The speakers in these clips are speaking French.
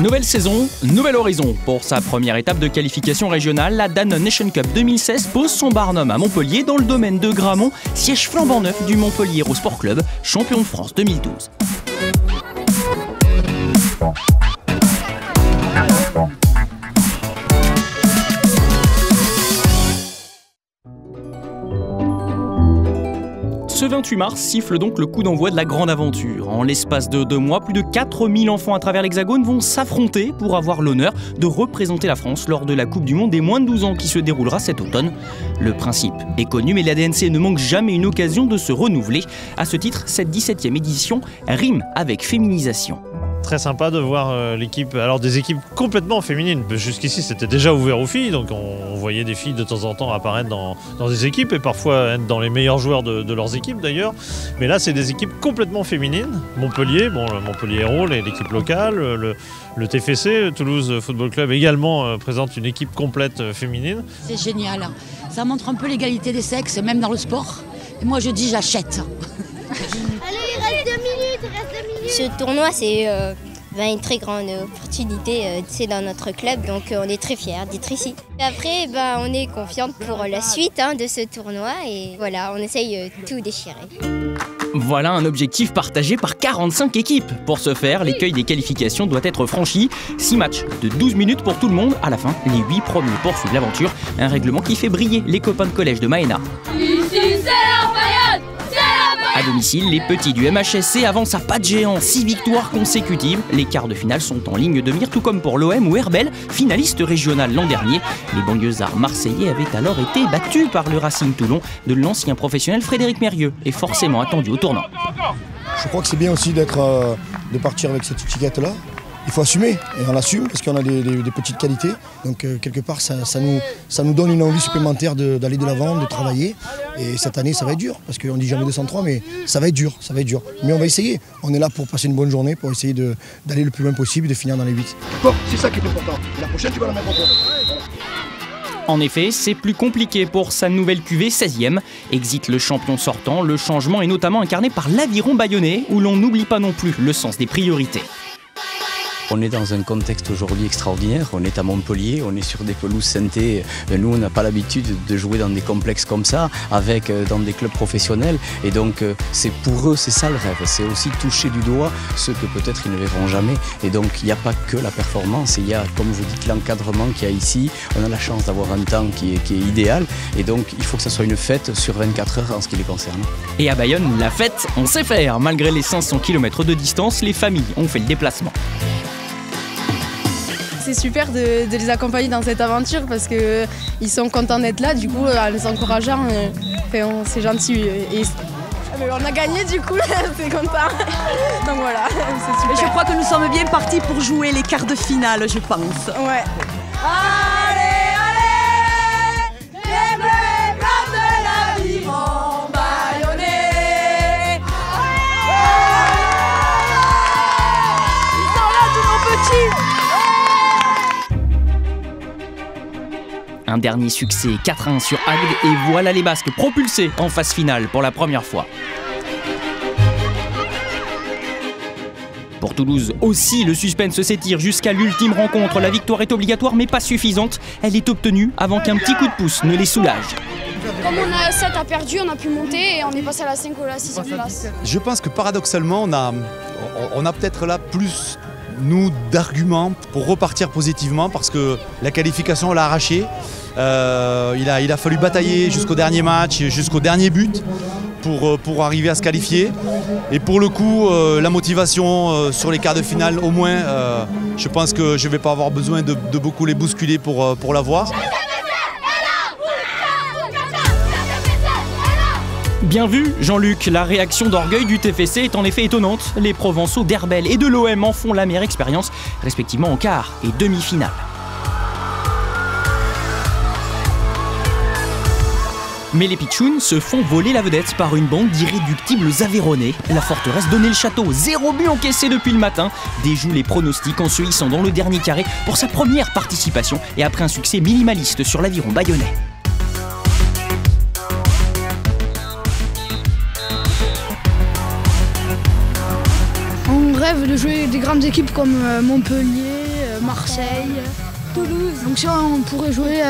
Nouvelle saison, nouvel horizon. Pour sa première étape de qualification régionale, la Danone Nation Cup 2016 pose son barnum à Montpellier dans le domaine de Gramont, siège flambant neuf du Montpellier Hérault Sport Club, champion de France 2012. Ce 28 mars siffle donc le coup d'envoi de la grande aventure. En l'espace de 2 mois, plus de 4000 enfants à travers l'Hexagone vont s'affronter pour avoir l'honneur de représenter la France lors de la Coupe du Monde des moins de 12 ans qui se déroulera cet automne. Le principe est connu, mais la DNC ne manque jamais une occasion de se renouveler. À ce titre, cette 17e édition rime avec féminisation. Très sympa de voir l'équipe, alors des équipes complètement féminines. Jusqu'ici c'était déjà ouvert aux filles, donc on voyait des filles de temps en temps apparaître dans des équipes et parfois être dans les meilleurs joueurs de leurs équipes d'ailleurs. Mais là c'est des équipes complètement féminines. Montpellier, le Montpellier Hérault, l'équipe locale, le TFC, Toulouse Football Club également présente une équipe complète féminine. C'est génial, ça montre un peu l'égalité des sexes, même dans le sport. Et moi je dis j'achète. Allez, il reste 2 minutes, Ce tournoi, c'est une très grande opportunité dans notre club, donc on est très fiers d'être ici. Après, on est confiante pour la suite de ce tournoi et voilà, on essaye tout déchirer. Voilà un objectif partagé par 45 équipes. Pour ce faire, l'écueil des qualifications doit être franchi. 6 matchs de 12 minutes pour tout le monde. À la fin, les 8 premiers poursuivent l'aventure. Un règlement qui fait briller les copains de collège de Maena. Ici, c'est la période! À domicile, les petits du MHSC avancent à pas de géant, 6 victoires consécutives. Les quarts de finale sont en ligne de mire, tout comme pour l'OM ou Herbel, finaliste régional l'an dernier. Les banlieusards marseillais avaient alors été battus par le Racing Toulon de l'ancien professionnel Frédéric Mérieux et forcément attendu au tournant. Je crois que c'est bien aussi de partir avec cette étiquette-là. Il faut assumer, et on l'assume parce qu'on a des petites qualités. Donc quelque part, ça nous donne une envie supplémentaire d'aller de l'avant, de travailler. Et cette année, ça va être dur, parce qu'on dit jamais 203, mais ça va être dur, ça va être dur. Mais on va essayer. On est là pour passer une bonne journée, pour essayer d'aller le plus loin possible et de finir dans les 8. Bon, c'est ça qui est important. Et la prochaine, tu vas la mettre en place. En effet, c'est plus compliqué pour sa nouvelle cuvée 16e. Exit le champion sortant, le changement est notamment incarné par l'Aviron bayonnais, où l'on n'oublie pas non plus le sens des priorités. On est dans un contexte aujourd'hui extraordinaire, on est à Montpellier, on est sur des pelouses ceintées. Nous, on n'a pas l'habitude de jouer dans des complexes comme ça, dans des clubs professionnels. Et donc, c'est pour eux, c'est ça le rêve. C'est aussi toucher du doigt ceux que peut-être ils ne verront jamais. Et donc, il n'y a pas que la performance, il y a, comme vous dites, l'encadrement qu'il y a ici. On a la chance d'avoir un temps qui est idéal. Et donc, il faut que ça soit une fête sur 24 heures en ce qui les concerne. Et à Bayonne, la fête, on sait faire. Malgré les 500 km de distance, les familles ont fait le déplacement. C'est super de les accompagner dans cette aventure parce qu'ils sont contents d'être là, du coup en les encourageant, c'est gentil. On a gagné du coup, c'est content. Donc voilà, c'est super. Je crois que nous sommes bien partis pour jouer les quarts de finale, je pense. Ouais. Allez, allez, les bleus blancs de l'Aviron bayonnais. Ils sont là tous nos petits. Un dernier succès 4-1 sur Agde et voilà les Basques propulsés en phase finale pour la première fois. Pour Toulouse aussi, le suspense s'étire jusqu'à l'ultime rencontre. La victoire est obligatoire mais pas suffisante. Elle est obtenue avant qu'un petit coup de pouce ne les soulage. Comme on a 7 à perdu, on a pu monter et on est passé à la 5 ou à la 6e place. Je pense que paradoxalement, on a peut-être là plus d'arguments pour repartir positivement parce que la qualification on l'a arrachée. Il a fallu batailler jusqu'au dernier match, jusqu'au dernier but pour arriver à se qualifier. Et pour le coup, la motivation sur les quarts de finale, au moins, je pense que je ne vais pas avoir besoin de beaucoup les bousculer pour l'avoir. Bien vu, Jean-Luc, la réaction d'orgueil du TFC est en effet étonnante. Les Provençaux d'Herbel et de l'OM en font la meilleure expérience, respectivement en quart et demi-finale. Mais les Pitchouns se font voler la vedette par une bande d'irréductibles Aveyronnais. La forteresse donnait le château, 0 but encaissé depuis le matin, déjoue les pronostics en se hissant dans le dernier carré pour sa première participation et après un succès minimaliste sur l'Aviron bayonnais. On rêve de jouer des grandes équipes comme Montpellier, Marseille, Toulouse. Donc si on pourrait jouer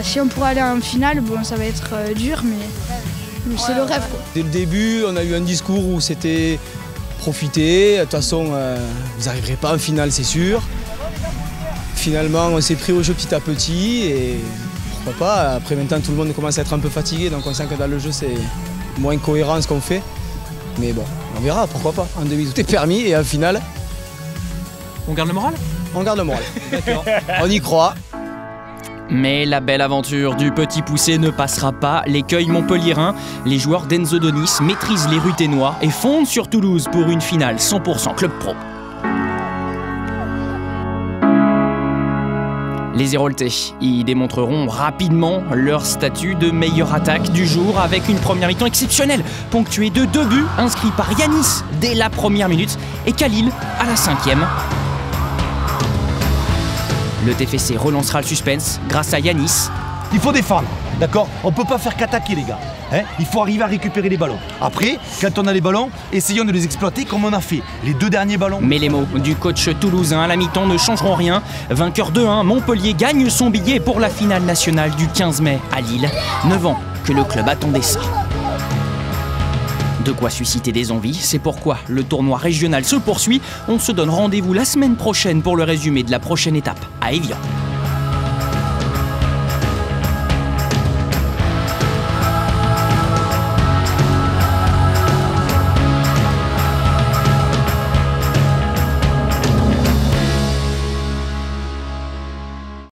si on pourrait aller en finale, bon ça va être dur, mais c'est le rêve, quoi. Dès le début, on a eu un discours où c'était profiter, de toute façon vous n'arriverez pas en finale, c'est sûr. Finalement on s'est pris au jeu petit à petit et pourquoi pas, après maintenant tout le monde commence à être un peu fatigué, donc on sent que dans le jeu c'est moins cohérent ce qu'on fait. Mais bon, on verra, pourquoi pas, en demi tout est permis et en finale... On garde le moral? On garde le moral, d'accord. On y croit. Mais la belle aventure du petit poussé ne passera pas. L'écueil montpelliérain, les joueurs d'Enzo Donis maîtrisent les rues ténois et fondent sur Toulouse pour une finale 100% club pro. Les Héroltais y démontreront rapidement leur statut de meilleure attaque du jour avec une première mi-temps exceptionnelle, ponctuée de 2 buts inscrits par Yanis dès la première minute et Khalil à la 5e. Le TFC relancera le suspense grâce à Yanis. Il faut défendre, d'accord? On peut pas faire qu'attaquer les gars. Hein, il faut arriver à récupérer les ballons. Après, quand on a les ballons, essayons de les exploiter comme on a fait les 2 derniers ballons. Mais les mots du coach toulousain à la mi-temps ne changeront rien. Vainqueur 2-1, Montpellier gagne son billet pour la finale nationale du 15 mai à Lille. 9 ans que le club attendait ça. De quoi susciter des envies, c'est pourquoi le tournoi régional se poursuit. On se donne rendez-vous la semaine prochaine pour le résumé de la prochaine étape à Évian.